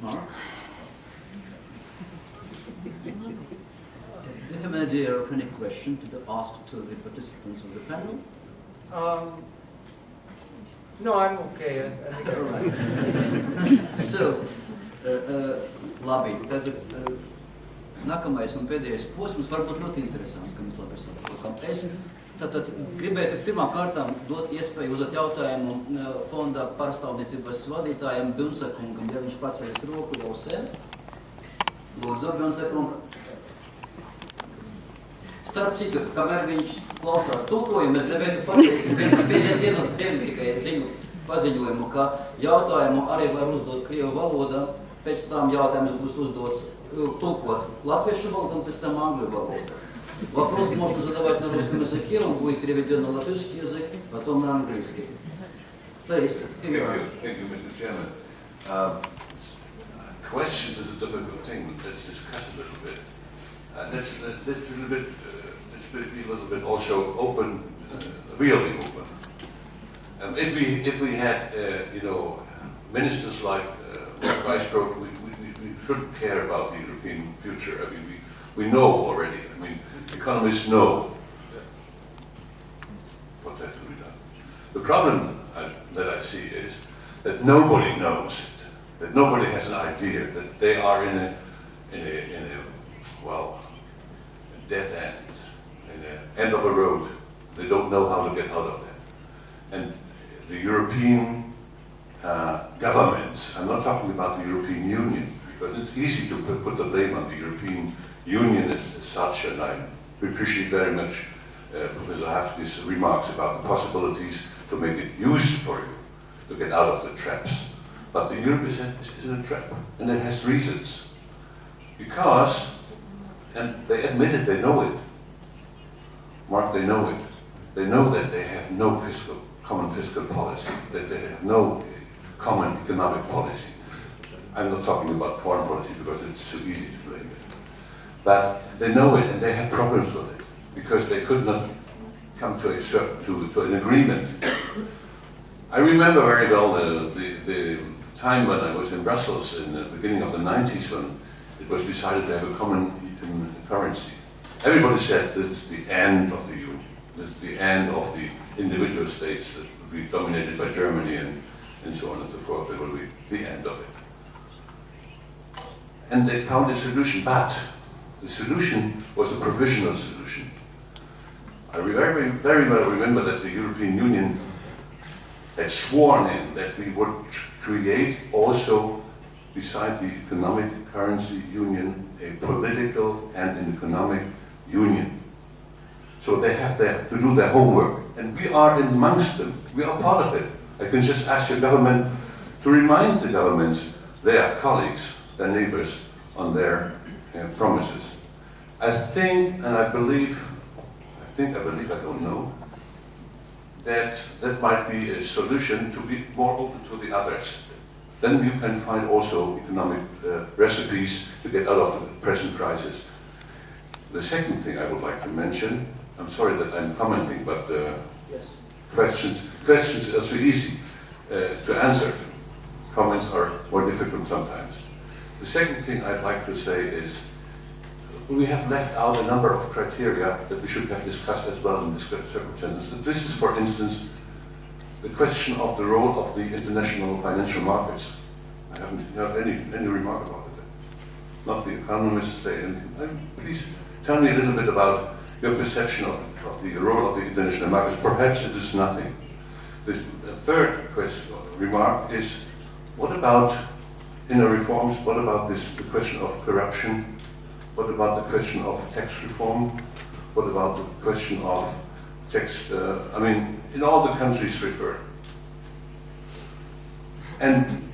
Mark? Do you have an idea of any question to ask to the participants of the panel? No, I'm okay. I think All right. So, labi, tad nākamais un pēdējais posms var būt ļoti interesants, ka mēs labi saprotam. Es tātad gribētu pirmām kārtām dot iespēju uzdot jautājumu fonda pārstāvniecības vadītājiem Bjunsekungam, ja viņš paceļas roku jau sen. Lūdzu, Bjunsekung. Starp citu, kamēr viņš klausās tulkojumu, es gribētu pateikt vienu tikai ziņu paziņojumu, ka jautājumu arī var uzdot krievu valodā, pēc tam jautājums būs uzdots tulkots латвийскую валоду, пēc tam angļu valodā. Вопрос можно задавать на русском языке, он будет переведен на латышский язык, потом на английский. Please. Thank you, Mr. Chairman. Questions is a difficult thing, but let's discuss a little bit. Let's be a little bit also open, really open. If we had, ministers like Vice Pro, we shouldn't care about the European future. I mean, we know already. I mean, economists know what has to be done. The problem that I see is that nobody knows it, that nobody has an idea, that they are in a dead end, in the end of a road. They don't know how to get out of that. And the European governments, I'm not talking about the European Union, because it's easy to put the blame on the European Union as such, and I appreciate very much Professor Hafni's remarks about the possibilities to make it used for you to get out of the traps. But the Europe is in a trap, and it has reasons. Because, and they admit it, they know it. Mark, they know it. They know that they have no common fiscal policy, that they have no common economic policy. I'm not talking about foreign policy because it's so easy to blame it. But they know it, and they have problems with it, because they could not come to an agreement. I remember very well the time when I was in Brussels in the beginning of the 90s when it was decided to have a common currency. Everybody said this is the end of the Union. This is the end of the individual states that would be dominated by Germany and so on and so forth. It will be the end of it. And they found a solution, but the solution was a provisional solution. I very, very well remember that the European Union had sworn in that we would create also, beside the economic currency union, a political and an economic union. So they have to do their homework, and we are amongst them. We are part of it. I can just ask your government to remind the governments, their colleagues, their neighbors, on their promises. I think, and I believe, I don't know, that might be a solution to be more open to the others. Then you can find also economic recipes to get out of the present crisis. The second thing I would like to mention, I'm sorry that I'm commenting, but Yes. questions are so easy to answer. Comments are more difficult sometimes. The second thing I'd like to say is we have left out a number of criteria that we should have discussed as well in this circumstances. This is, for instance, the question of the role of the international financial markets. I haven't heard any remark about it. Not the economists say anything. Please tell me a little bit about your perception of the role of the international markets. Perhaps it is nothing. The third remark is, what about inner reforms? What about the question of corruption? What about the question of tax reform? What about the question of tax, in all the countries referred. And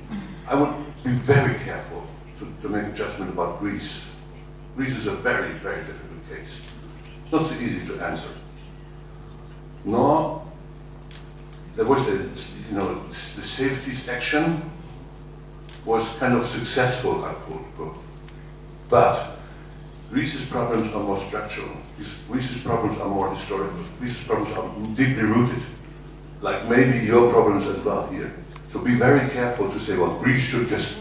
I would be very careful to make a judgment about Greece. Greece is a very, very difficult case. It's not so easy to answer. Nor, there was the safeties action was kind of successful, I quote. But Greece's problems are more structural. Greece's problems are more historical. Greece's problems are deeply rooted, like maybe your problems as well here. So be very careful to say, well, Greece should just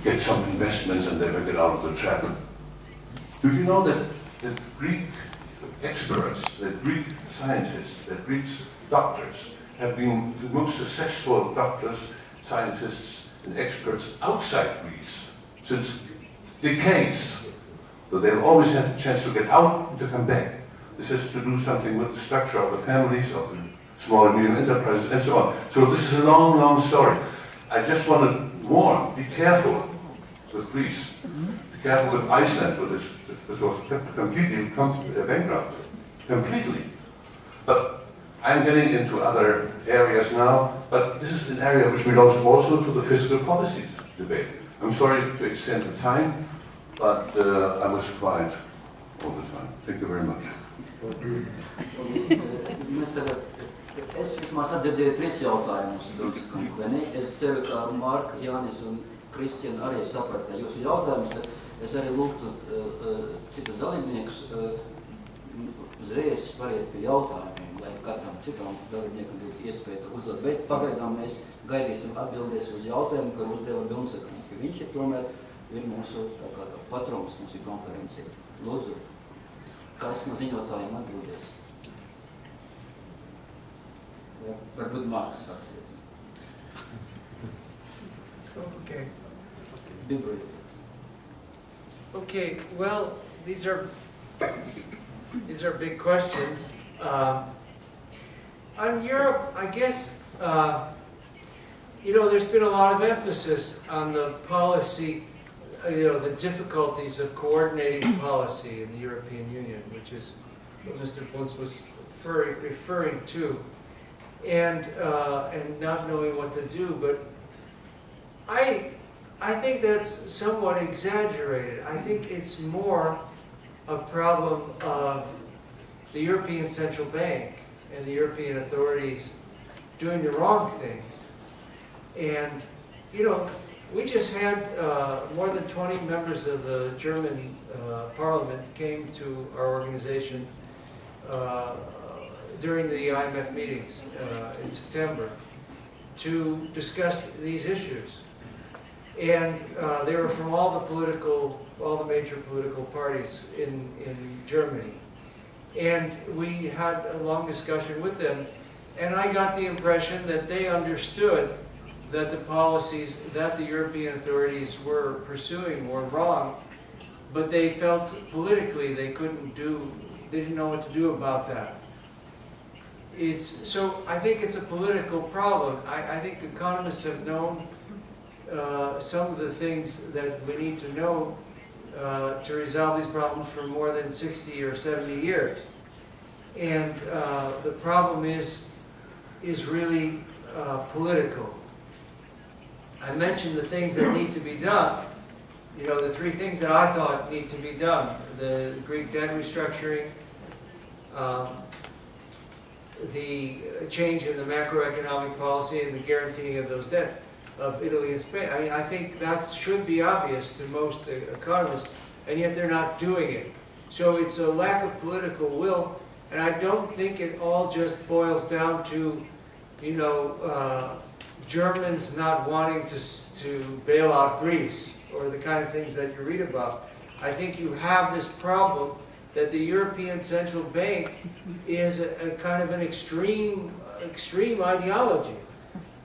get some investments and never get out of the trap. Do you know that Greek experts, that Greek scientists, that Greek doctors have been the most successful doctors, scientists, and experts outside Greece since decades? So they've always had the chance to get out and to come back. This has to do something with the structure of the families, of the small and medium enterprises, and so on. So this is a long, long story. I just want to warn, be careful with Greece. Be careful with Iceland, which was completely bankrupt. Completely. But I'm getting into other areas now, but this is an area which belongs also to the fiscal policy debate. I'm sorry to extend the time, but I was quiet all the time. Thank you very much. Mēs tagad, es vismaz atdzirdēju 3 jautājumus, vai ne? Es ceru, ka Marka, Jānis un Kristiāna arī saprata jūsu jautājumus, bet es arī lūgtu citus dalībniekus uzreiz pariet pie jautājumiem, lai katram citam dalībniekam būtu iespēja uzdot, bet pagaidām mēs gaidīsim atbildēs uz jautājumu, kur uzdeva Bilnsakam, ka viņš ir tomēr mūsu patrons, mūsu konferencija. Lūdzu, kas no ziņotājiem atbildēs? Varbūt Marks sāksies. Okay. Be brief. Okay, well, these are big questions. On Europe, I guess, there's been a lot of emphasis on the policy, the difficulties of coordinating policy in the European Union, which is what Mr. Bunce was referring to, and not knowing what to do. But I think that's somewhat exaggerated. I think it's more a problem of the European Central Bank and the European authorities doing the wrong things. And, we just had more than 20 members of the German parliament came to our organization during the IMF meetings in September to discuss these issues. And they were from all the major political parties in Germany. And we had a long discussion with them, and I got the impression that they understood that the policies that the European authorities were pursuing were wrong, but they felt politically they didn't know what to do about that. So I think it's a political problem. I think economists have known some of the things that we need to know to resolve these problems for more than 60 or 70 years. And the problem is really political. I mentioned the things that need to be done. The 3 things that I thought need to be done: the Greek debt restructuring, the change in the macroeconomic policy, and the guaranteeing of those debts of Italy and Spain. I think that should be obvious to most economists, and yet they're not doing it. So it's a lack of political will, and I don't think it all just boils down to, Germans not wanting to bail out Greece, or the kind of things that you read about. I think you have this problem that the European Central Bank is a kind of an extreme ideology.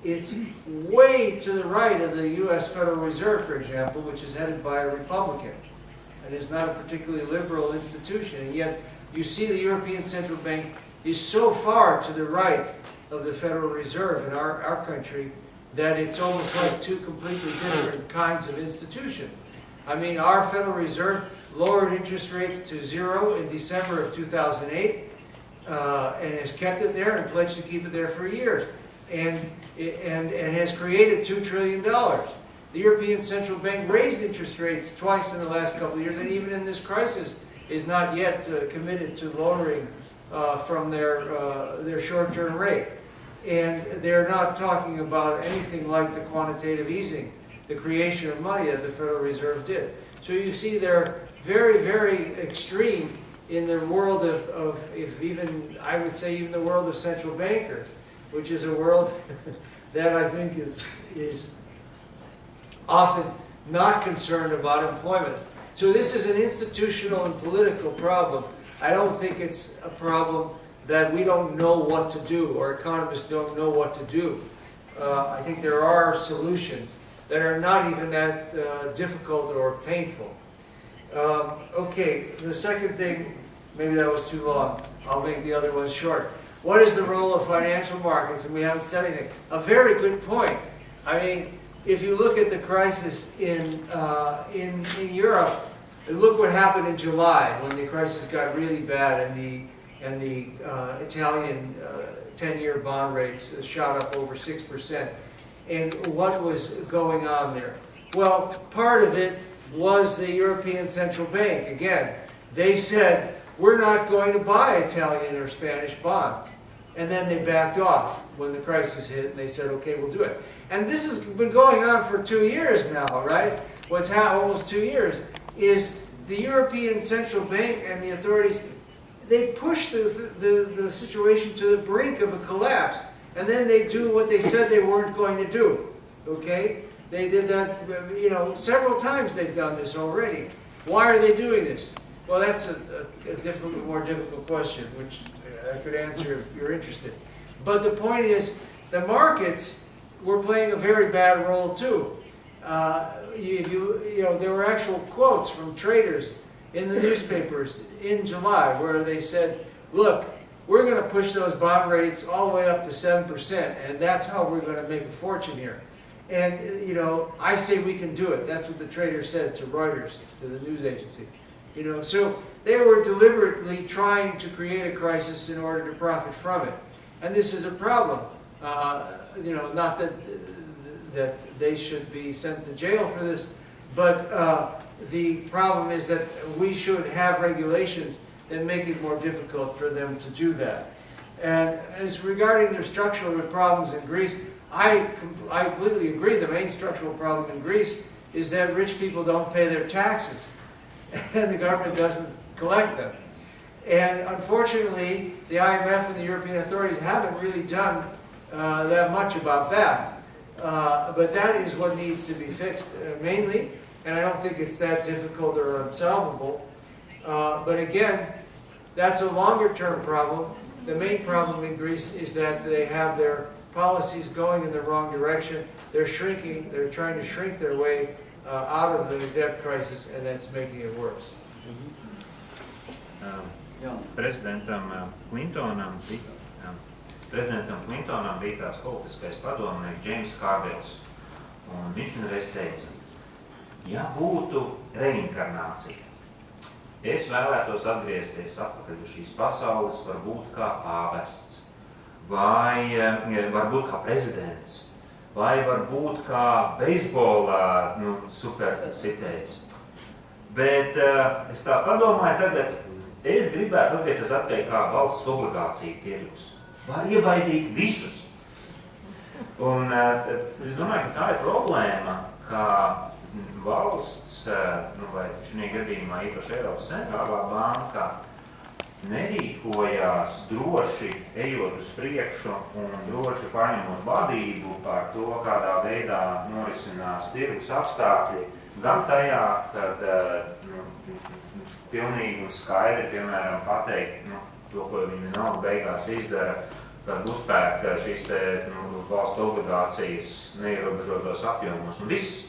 It's way to the right of the U.S. Federal Reserve, for example, which is headed by a Republican, and is not a particularly liberal institution. And yet, you see the European Central Bank is so far to the right of the Federal Reserve in our country that it's almost like 2 completely different kinds of institutions. I mean, our Federal Reserve lowered interest rates to 0 in December of 2008 and has kept it there and pledged to keep it there for years, and has created $2 trillion. The European Central Bank raised interest rates twice in the last couple of years, and even in this crisis is not yet committed to lowering from their short-term rate. And they're not talking about anything like the quantitative easing, the creation of money that the Federal Reserve did. So you see they're very, very extreme in the world of I would say even the world of central bankers, which is a world that I think is often not concerned about employment. So this is an institutional and political problem. I don't think it's a problem that we don't know what to do, or economists don't know what to do. I think there are solutions that are not even that difficult or painful. Okay, the second thing, maybe that was too long. I'll make the other one short. What is the role of financial markets? And we haven't said anything. A very good point. I mean, if you look at the crisis in Europe, look what happened in July when the crisis got really bad and the Italian 10-year bond rates shot up over 6%. And what was going on there? Well, part of it was the European Central Bank. Again, they said, we're not going to buy Italian or Spanish bonds. And then they backed off when the crisis hit, and they said, okay, we'll do it. And this has been going on for 2 years now, right? Almost 2 years, is the European Central Bank and the authorities, they push the situation to the brink of a collapse. And then they do what they said they weren't going to do, okay? They did that, several times they've done this already. Why are they doing this? Well, that's a more difficult question, which I could answer if you're interested. But the point is, the markets were playing a very bad role too. There were actual quotes from traders in the newspapers in July where they said, look, we're going to push those bond rates all the way up to 7%, and that's how we're going to make a fortune here. And, I say we can do it. That's what the trader said to Reuters, to the news agency. So they were deliberately trying to create a crisis in order to profit from it. And this is a problem. Not that they should be sent to jail for this, but the problem is that we should have regulations that make it more difficult for them to do that. And as regarding their structural problems in Greece, I completely agree. The main structural problem in Greece is that rich people don't pay their taxes, and the government doesn't collect them. And unfortunately, the IMF and the European authorities haven't really done that much about that. But that is what needs to be fixed mainly, and I don't think it's that difficult or unsolvable. But again, that's a longer-term problem. The main problem in Greece is that they have their policies going in the wrong direction. They're shrinking. They're trying to shrink their way out of the debt crisis, and that's making it worse. Prezidentam Clintonam bija tās politiskais padomnieks James Carvills, un viņš vienreiz teica, ja būtu reinkarnācija, es vēlētos atgriezties atpakaļ uz šīs pasaules, varbūt kā pāvests, vai varbūt kā prezidents, vai varbūt kā beisbolā supersitējs. Bet es tā padomāju tagad, es gribētu atgriezties atpakaļ kā valsts obligācija tirgus. Var iebaidīt visus. Un es domāju, ka tā ir problēma, ka valsts, vai šajā gadījumā īpaši Eiropas centrālā banka, nerīkojās droši ejot uz priekšu un droši paņemot vadību par to, kādā veidā norisinās tirgus apstākļi, gan tajā, kad pilnīgi un skaidri, piemēram, pateikt, to, ko viņi nav beigās izdara, kad uzpērk šīs valstu obligācijas neierobežotos apjomos. Un viss,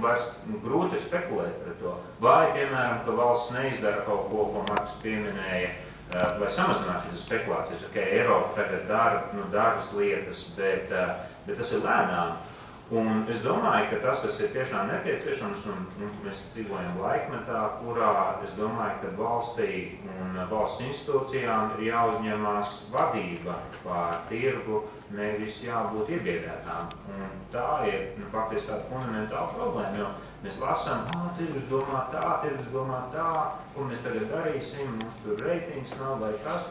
vairs grūti ir spekulēt par to. Vai, piemēram, ka valsts neizdara kaut ko, ko Marks pieminēja, lai samazinātu šīs spekulācijas. Eiropa tagad dara dažas lietas, bet tas ir lēnām. Un es domāju, ka tas, kas ir tiešām nepieciešams, un mēs dzīvojam laikmetā, kurā es domāju, ka valstī un valsts institūcijām ir jāuzņemās vadība pār tirgu, nevis jābūt iebiedētām. Un tā ir faktiski tāda fundamentāla problēma, jo mēs lasām, tirgus domā tā, ko mēs tagad darīsim, mums tur reitings nav vai kas,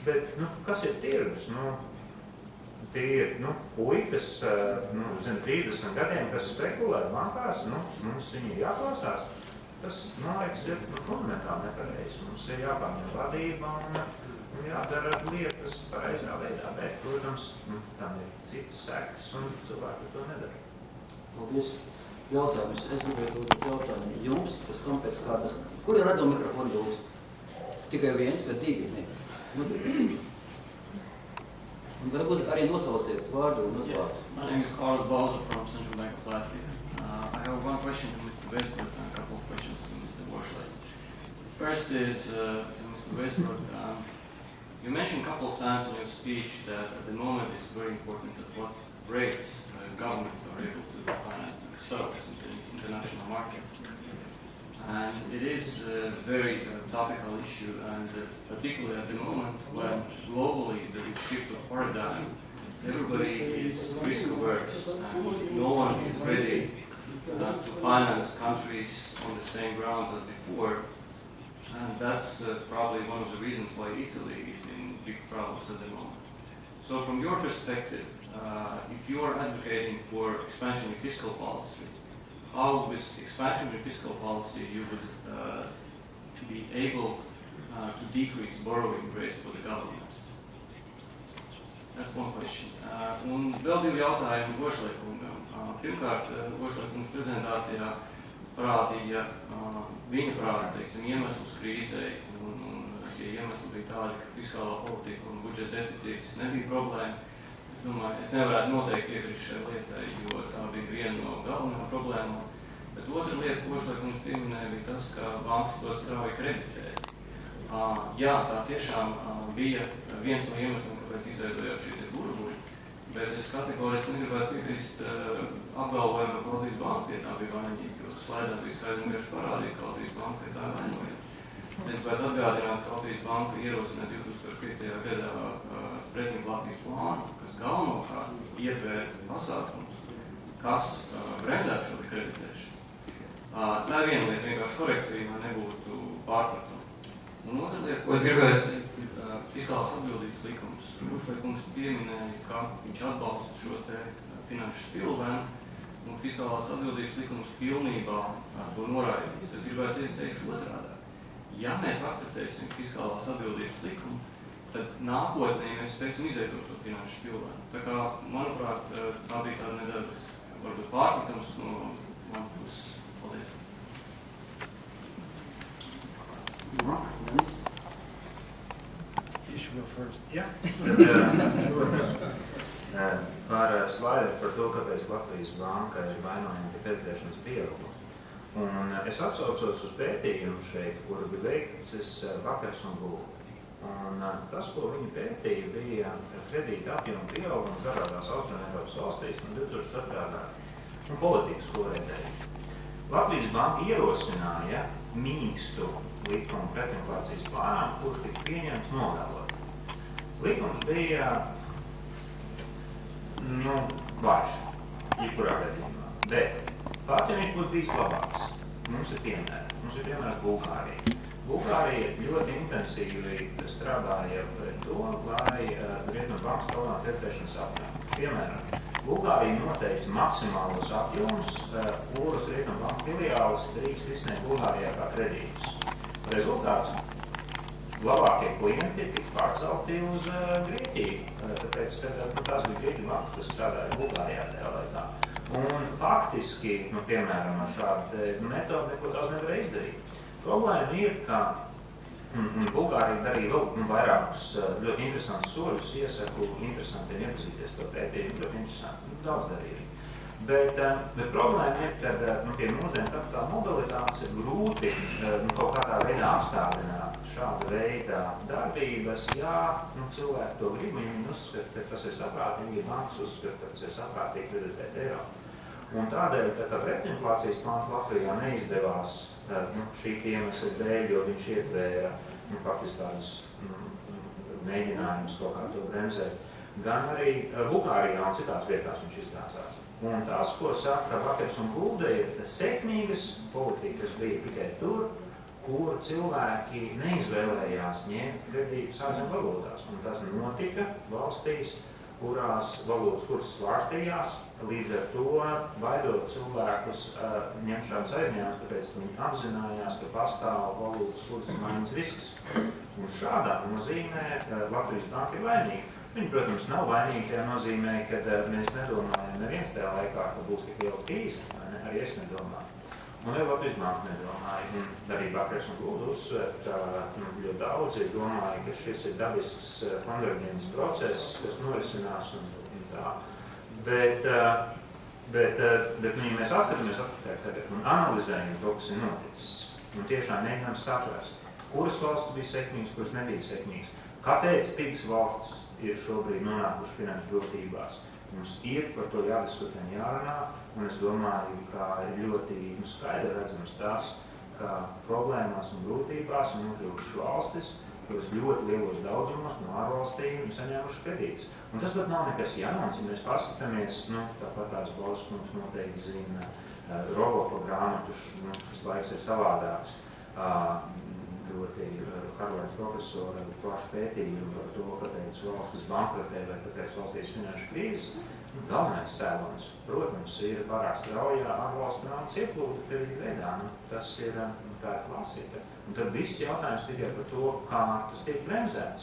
bet kas ir tirgus? Tie ir puikas, zem 30 gadiem, kas spekulē bankās, mums viņi jāklausās. Tas, man liekas, ir fundamentāli nepareizi. Mums ir jāpārņem vadība un jādara lietas pareizā veidā, bet, protams, tam ir citas sekas un cilvēki to nedara. Paldies. Jautājums, es gribēju dot jautājumu jums, pēc tam pēc kādas. Kur ir radio mikrofoni jūs? Tikai viens vai divi? Ne. Un varbūt arī nosauciet vārdu un uzvārdu. My name is Carlos Bauza from Central Bank of Latvia. I have one question to Mr. Westbrook and a couple of questions to Mr. Warshley. First is to Mr. Westbrook. You mentioned a couple of times in your speech that at the moment it's very important at what rates governments are able to finance themselves in the international markets. And it is a very topical issue, and particularly at the moment when globally there is shift of paradigm, everybody is risk averse and no one is ready to finance countries on the same grounds as before. And that's probably one of the reasons why Italy is in big problems at the moment. So from your perspective, if you are advocating for expansion in fiscal policy, how with expansion in fiscal policy you would be able to decrease borrowing rates for the governments? That's one question. Un vēl divi jautājumi Vošlaikungam. Pirmkārt, Vošlaikungs prezentācijā parādīja viņa prāta, teiksim, iemeslus krīzei, un tie iemesli bija tādi, ka fiskālā politika un budžeta deficīts nebija problēma. Es domāju, es nevarētu noteikti piekrist šai lietai, jo tā bija viena no galvenajām problēmām. Bet otra lieta, ko Vošlaikungs pieminēja, bija tas, ka bankas ļoti strauji kreditēja. Jā, tā tiešām bija viens no iemesliem, kāpēc izveidojās šī burbuļi, bet es kategoriski negribētu piekrist apgalvojumu, ka Latvijas banka pie tā bija vainīga, jo slaidās bija skaidri un vienkārši parādīja, ka Latvijas banka pie tā vainoja. Es gribētu atgādināt, ka Latvijas banka ierosināja 2005. Gadā pretinflācijas plānu, kas galvenokārt ietvēra pasākumus, kas bremzētu šo kreditēšanu. Tā ir viena lieta, vienkārši korekcija, lai nebūtu pārpratuma. Un otra lieta, ko es gribētu teikt, ir fiskālās atbildības likums. Vošlaikungs pieminēja, ka viņš atbalsta šo te finanšu spilvenu, un fiskālās atbildības likums pilnībā to noraidīs. Es gribētu teikt otrādā. Ja mēs akceptēsim fiskālās atbildības likumu, tad nākotnē mēs spēsim izveidot to finanšu spilvenu. Tā kā, manuprāt, tā bija tāda nedaudz varbūt pārpratums no man puses. Paldies. You should go first. Yeah. Par slaidu par to, kāpēc Latvijas banka ir vainojama pie kreditēšanas pieauguma. Un es atsaucos uz pētījumu šeit, kuru bija veikts Vakars un Gulbi. Un tas, ko viņi pētīja, bija kredīta apjoma pieauguma dažādās Austrumēropas valstīs un 2004. gadā. Un politikas, ko redzēja. Latvijas banka ierosināja mīkstu likumu pretinflācijas plānām, kurš tika pieņemts novēlot. Likums bija, vājš, jebkurā gadījumā, bet pat, ja viņš būtu bijis labāks, mums ir piemērs Bulgārija. Bulgārija ļoti intensīvi strādāja pret to, lai Rietumu bankas palielinātu kreditēšanas apjomu. Piemēram, Bulgārija noteica maksimālos apjomus, kurus Rietumu banku filiāles drīkst izsniegt Bulgārijā kā kredītus. Rezultāts - labākie klienti tika pārcelti uz Grieķiju, tāpēc, ka tās bija Grieķu bankas, kas strādāja Bulgārijā tajā laikā. Un faktiski, piemēram, ar šādu metodu neko daudz nevar izdarīt. Problēma ir, ka Bulgārija darīja vēl vairākus ļoti interesantus soļus, iesaku interesantiem iepazīties to pētījumu, ļoti interesanti, daudz darīja. Bet problēma ir, ka pie mūsdienu kapitāla mobilitātes ir grūti kaut kādā veidā apstādināt šāda veida darbības, ja cilvēki to grib, viņi uzskata, ka tas ir saprātīgi, bankas uzskata, ka tas ir saprātīgi kreditēt eiro. Un tādēļ, tā kā pretinflācijas plāns Latvijā neizdevās šī iemesla dēļ, jo viņš ietvēra faktiski tādus mēģinājumus kaut kā to bremzēt, gan arī Bulgārijā un citās vietās viņš izgāzās. Un tās, ko saka Vakars un Gulde, ir sekmīgas politikas bija tikai tur, kur cilvēki neizvēlējās ņemt kredītus ārzemju valodās. Un tas notika valstīs, kurās valodas kursus svārstījās, līdz ar to baidot cilvēkus ņemt šādas aizņēmumus, tāpēc, ka viņi apzinājās, ka pastāv valodas kursu maiņas risks. Un šādā nozīmē Latvijas banka ir vainīga. Viņi, protams, nav vainīgi tajā nozīmē, ka mēs nedomājam neviens tajā laikā, ka būs tik liela krīze, vai ne? Arī es nedomāju. Un arī Latvijas Banka nedomāja. Arī Bakars un Gulda uzsver, ka ļoti daudzi domāja, ka šis ir dabisks konverģences process, kas norisinās un tā. Bet mēs atskatāmies atpakaļ tagad un analizējam to, kas ir noticis. Un tiešām mēģinām saprast, kuras valstis bija sekmīgas, kuras nebija sekmīgas. Kāpēc pigas valstis ir šobrīd nonākuši finanšu grūtībās? Mums ir par to jādiskutē un jārunā, un es domāju, ka ir ļoti skaidri redzams tas, ka problēmās un grūtībās ir nokļuvušas valstis, kuras ļoti lielos daudzumos no ārvalstīm saņēmuši kredītus. Un tas pat nav nekas jauns, ja mēs paskatāmies, tāpat tās balss mums noteikti zina Rolofa grāmatu, kas laiks ir savādāks. Ļoti Harvarda profesora plašu pētījumu par to, kāpēc valstis bankrotē vai kāpēc valstīs finanšu krīzes. Galvenais cēlonis, protams, ir pārāk straujā ārvalstu naudas ieplūde kredīta veidā. Tas ir tā klasika. Un tad viss jautājums tikai par to, kā tas tiek bremzēts.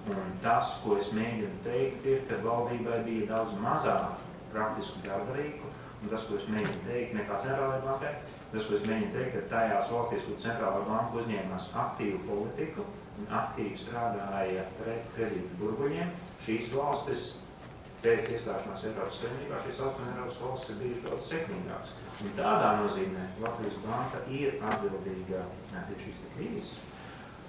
Un tas, ko es mēģinu teikt, ir, ka valdībai bija daudz mazāk praktisku darbarīku, un tas, ko es mēģinu teikt, nekā centrālajai bankai, tas, ko es mēģinu teikt, ka tajās valstīs, kur centrālā banka uzņēmās aktīvu politiku un aktīvi strādāja pret kredītu burbuļiem, šīs valstis pēc iestāšanās Eiropas Savienībā, šīs Eiropas valstis ir bijušas daudz sekmīgākas. Un tādā nozīmē Latvijas banka ir atbildīga pie šīs krīzes.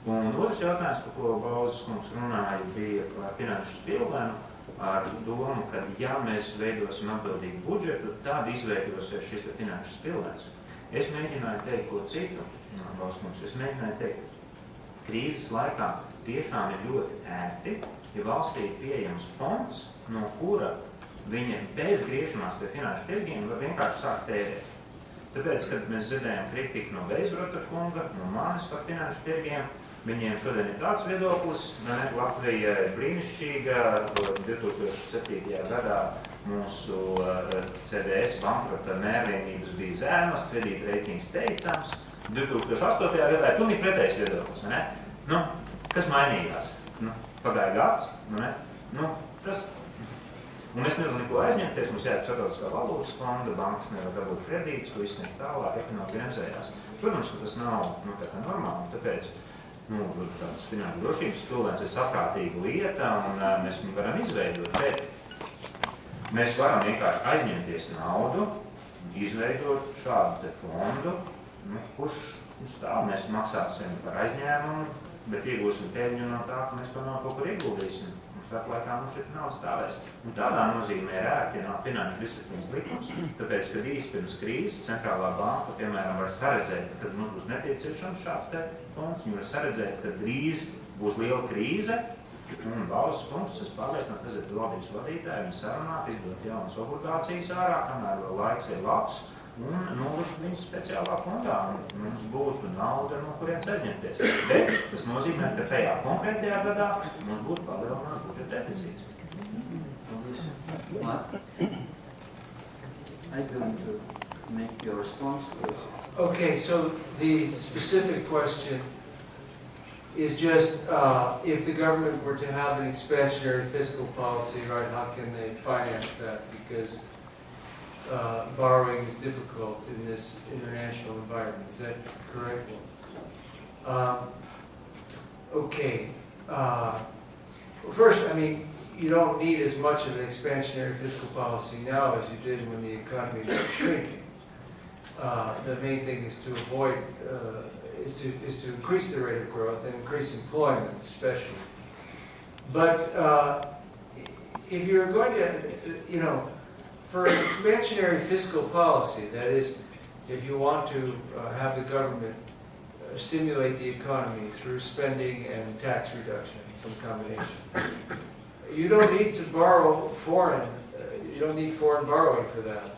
Un otrs jautājums, par ko Bauzes kungs runāja, bija par finanšu spilvenu ar domu, ka ja mēs veidosim atbildīgu budžetu, tad izveidosies šis finanšu spilvens. Es mēģināju teikt ko citu, Bauzes, es mēģināju teikt, krīzes laikā tiešām ir ļoti ērti, ja valstī ir pieejams fonds, no kura viņa bez griešanās pie finanšu tirgiem var vienkārši sākt tērēt. Tāpēc, kad mēs dzirdējām kritiku no Veisbrota kunga, no manis par finanšu tirgiem, viņiem šodien ir tāds viedoklis, Latvija ir brīnišķīga, 2007. gadā mūsu CDS bankrota mērvienības bija zemas, kredīta reitings teicams, 2008. gadā ir pilnīgi pretējs viedoklis, ne? Kas mainījās? Pagāja gads, un mēs nevaram neko aizņemties, mums jāiet starptautiskā valūtas fonda, bankas nevar dabūt kredītus, ko izsniegt tālāk, ekonomika bremzējās. Protams, ka tas nav tā kā normāli, tāpēc tāds finanšu drošības spilvens ir saprātīga lieta, un mēs viņu varam izveidot, bet mēs varam vienkārši aizņemties naudu, izveidot šādu te fondu, kurš stāv, mēs maksāsim par aizņēmumu, bet iegūsim peļņu no tā, ka mēs to nav kaut kur ieguldīsim. Mums tā laikā mums šeit nav stāvēs. Un tādā nozīmē ir ērtināt finanšu disciplīnas likums, tāpēc, kad īsti pirms krīzes centrālā banka, piemēram, var saredzēt, kad mums būs nepieciešams šāds te fonds, viņi var saredzēt, ka drīz būs liela krīze, un Bauzes kungs, es pārliecināts, tas ir valdības vadītāji, un sarunāt, izdot jaunas obligācijas ārā, kamēr vēl laiks ir labs, un nolikt viņus speciālā fondā, un mums būtu nauda, no kurienes aizņemties. Bet tas nozīmē, ka tajā konkrētajā gadā mums būtu palielināts budžeta deficīts. I'm going to make your response. Okay, so the specific question is just if the government were to have an expansionary fiscal policy, right, how can they finance that? Because borrowing is difficult in this international environment. Is that correct? Okay. Well, first, I mean, you don't need as much of an expansionary fiscal policy now as you did when the economy was shrinking. The main thing is to avoid, is to increase the rate of growth and increase employment, especially. But if you're going to, for an expansionary fiscal policy, that is, if you want to have the government stimulate the economy through spending and tax reduction, some combination, you don't need to borrow foreign, you don't need foreign borrowing for that.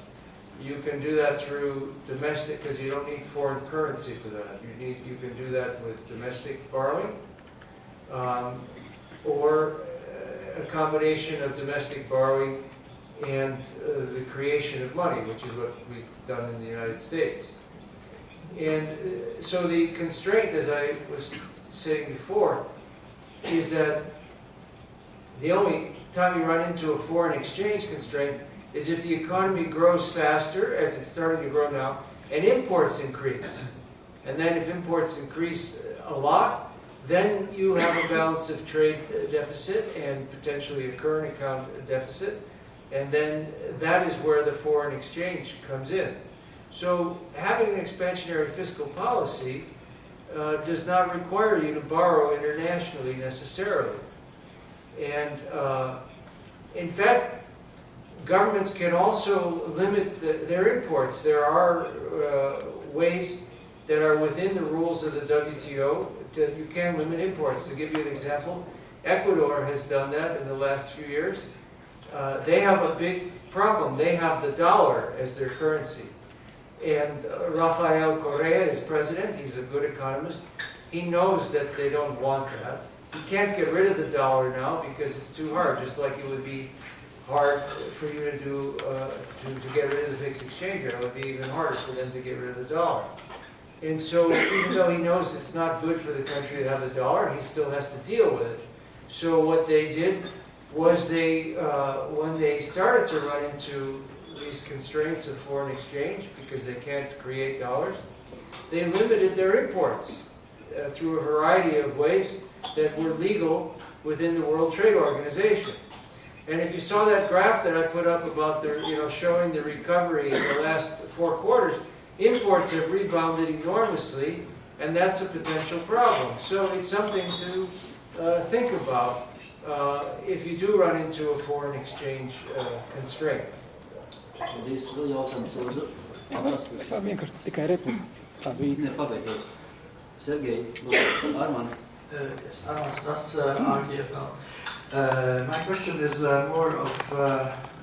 You can do that through domestic, because you don't need foreign currency for that. You can do that with domestic borrowing, or a combination of domestic borrowing and the creation of money, which is what we've done in the United States. And so the constraint, as I was saying before, is that The only time you run into a foreign exchange constraint is if the economy grows faster, as it's starting to grow now, and imports increase. And then if imports increase a lot, then you have a balance of trade deficit and potentially a current account deficit. And then that is where the foreign exchange comes in. So having an expansionary fiscal policy does not require you to borrow internationally necessarily. And in fact, governments can also limit their imports. There are ways that are within the rules of the WTO that you can limit imports. To give you an example, Ecuador has done that in the last few years. They have a big problem. They have the dollar as their currency. And Rafael Correa is president. He's a good economist. He knows that they don't want that. You can't get rid of the dollar now because it's too hard, just like it would be hard for you to do to get rid of the fixed exchange rate. It would be even harder for them to get rid of the dollar. And so even though he knows it's not good for the country to have the dollar, he still has to deal with it. So what they did was they, when they started to run into these constraints of foreign exchange because they can't create dollars, they limited their imports through a variety of ways that were legal within the World Trade Organization. And if you saw that graph that I put up about the, showing the recovery in the last 4 quarters, imports have rebounded enormously, and that's a potential problem. So it's something to think about if you do run into a foreign exchange constraint. Paldies, vēl jautājums lūdzu. Es vienkārši tikai repliku. Ne, pabeidzot. Sergei, lūdzu, Armani. Yes, Arman Stas, RTFL. My question is more of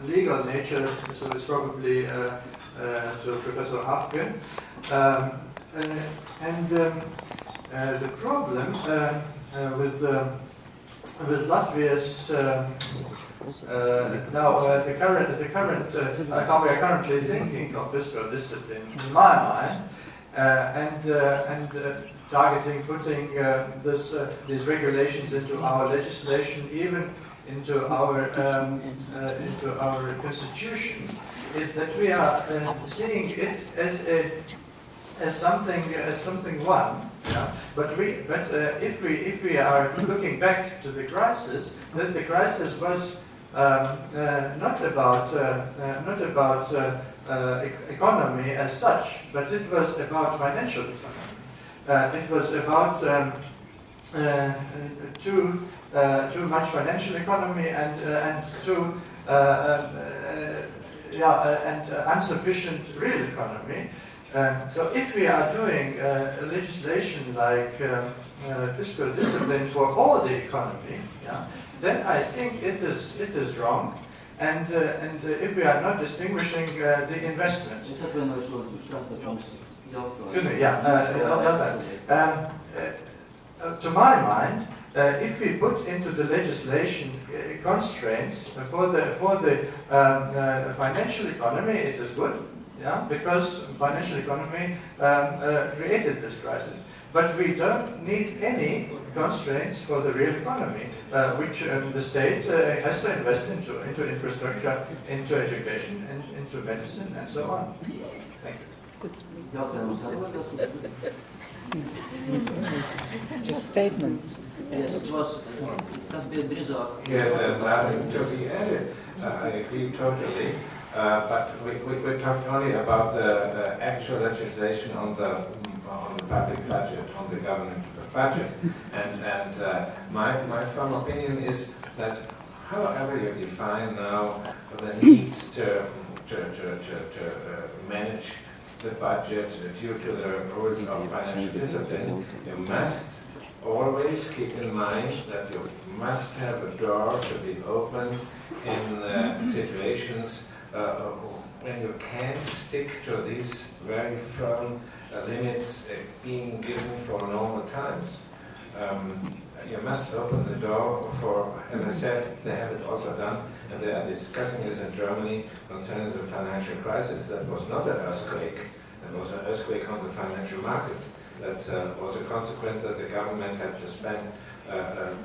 legal nature, so it's probably to Professor Hafke. The problem with Latvia's how we are currently thinking of fiscal discipline, in my mind, and targeting putting these regulations into our legislation, even into our constitution, is that we are seeing it as something one. Yeah? But if we are looking back to the crisis, that the crisis was not about economy as such, but it was about financial economy. It was about too much financial economy and insufficient real economy. So if we are doing legislation like fiscal discipline for all the economy, yeah, then I think it is wrong. And if we are not distinguishing the investments. Excuse me, to my mind, if we put into the legislation constraints for the financial economy, it is good, yeah, because financial economy created this crisis. But we don't need any constraints for the real economy, which the state has to invest into infrastructure, into education, and into medicine, and so on. Thank you. Just statement. Yes, it was. Yes, there's nothing to be added. I agree totally. But we talked only about the actual legislation on the public budget, on the government budget. And my firm opinion is that however you define now the needs to manage the budget due to the rules of financial discipline, you must always keep in mind that you must have a door to be open in situations when you can't stick to these very firm limits being given for normal times. You must open the door for, as I said, they have it also done, and they are discussing this in Germany concerning the financial crisis. That was not an earthquake, it was an earthquake on the financial market. That was a consequence that the government had to spend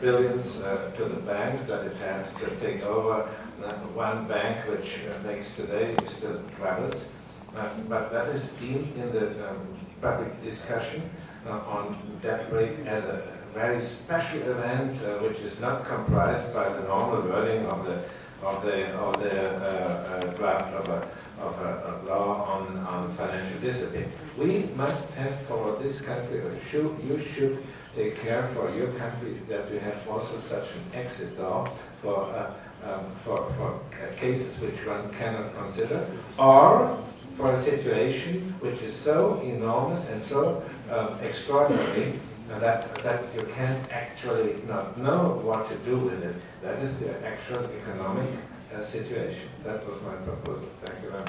billions to the banks, that it had to take over one bank, which makes today still troubles. But that is deemed in the public discussion on debt brake as a very special event, which is not comprised by the normal wording of the draft of a law on financial discipline. We must have for this country, or you should take care for your country that you have also such an exit law for cases which one cannot consider, or for a situation which is so enormous and so extraordinary that you can't actually not know what to do with it. That is the actual economic situation. That was my proposal. Thank you very much.